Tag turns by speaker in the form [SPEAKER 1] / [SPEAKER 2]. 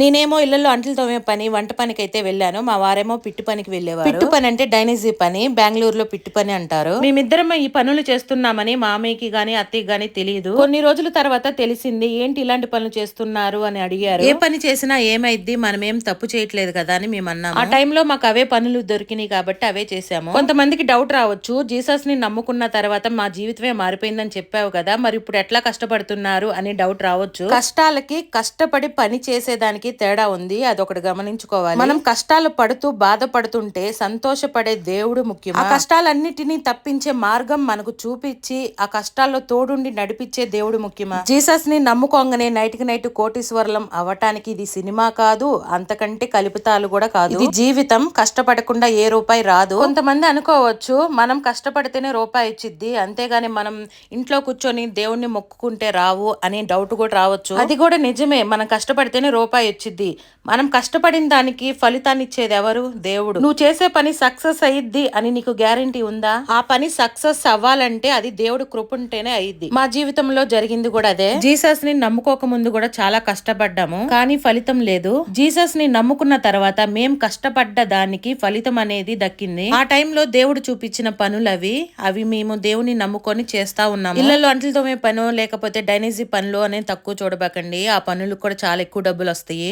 [SPEAKER 1] నేనేమో ఇళ్లలో అంట్లు తోమే పని, వంట పనికైతే వెళ్ళాను. మా వారేమో పిట్టు పనికి వెళ్ళేవారు. పిట్టు పని అంటే డైనీజీ పని, బెంగళూరులో పిట్టు పని అంటారు. మేమిద్దరం ఈ పనులు చేస్తున్నామని మామయ్యకి గాని అత్తయ్యకి గాని తెలియదు. కొన్ని రోజుల తర్వాత తెలిసింది. ఏంటి ఇలాంటి పనులు చేస్తున్నారు అని అడిగారు. ఏ పని చేసినా ఏమైద్ది, మనం ఏం తప్పు చేయట్లేదు కదా అని మేము అన్నాము. ఆ టైంలో మాకు అవే పనులు దొరికినాయి కాబట్టి అవే చేసాము. కొంతమందికి డౌట్ రావచ్చు, జీసస్ ని నమ్ముకున్న తర్వాత మా జీవితమే మారిపోయిందని చెప్పావు కదా, మరి ఇప్పుడు ఎట్లా కష్టపడుతున్నారు అని డౌట్ రావచ్చు. కష్టాలకి కష్టపడి పని చేసేదానికి తేడా ఉంది, అదొకటి గమనించుకోవాలి. మనం కష్టాలు పడుతూ బాధపడుతుంటే సంతోషపడే దేవుడు ముఖ్యం. ఆ కష్టాలన్నిటినీ తప్పించే మార్గం మనకు చూపించి ఆ కష్టాల్లో తోడుండి నడిపించే దేవుడు ముఖ్యమా? జీసస్ ని నమ్ముకోగానే నైట్కి నైట్ కోటీశ్వరులం అవటానికి ఇది సినిమా కాదు, అంతకంటే కల్పితాలు కూడా కాదు. ఇది జీవితం. కష్టపడకుండా ఏ రూపాయి రాదు. కొంతమంది అనుకోవచ్చు, మనం కష్టపడితేనే రూపాయి ఇచ్చిద్ది, అంతేగాని మనం ఇంట్లో కూర్చొని దేవుణ్ణి మొక్కుకుంటే రావు అనే డౌట్ కూడా రావచ్చు. అది కూడా నిజమే, మనం కష్టపడితేనే రూపాయి వచ్చిద్ది. మనం కష్టపడిన దానికి ఫలితాన్ని ఇచ్చేది ఎవరు? దేవుడు. నువ్వు చేసే పని సక్సెస్ అయ్యిద్ది అని నీకు గ్యారంటీ ఉందా? ఆ పని సక్సెస్ అవ్వాలంటే అది దేవుడు కృప ఉంటేనే అయ్యిద్ది. మా జీవితంలో జరిగింది కూడా అదే. జీసస్ ని నమ్ముకోక ముందు కూడా చాలా కష్టపడ్డాము, కానీ ఫలితం లేదు. జీసస్ ని నమ్ముకున్న తర్వాత మేం కష్టపడ్డ దానికి ఫలితం అనేది దక్కింది. ఆ టైంలో దేవుడు చూపించిన పనులు అవి మేము దేవుని నమ్ముకొని చేస్తా ఉన్నాము. ఇళ్లలో అంట్లు తోమే పనో లేకపోతే డైనీజీ పనులు అనేది తక్కువ చూడబాకండి. ఆ పనులకు కూడా చాలా ఎక్కువ డబ్బులు వస్తాయి.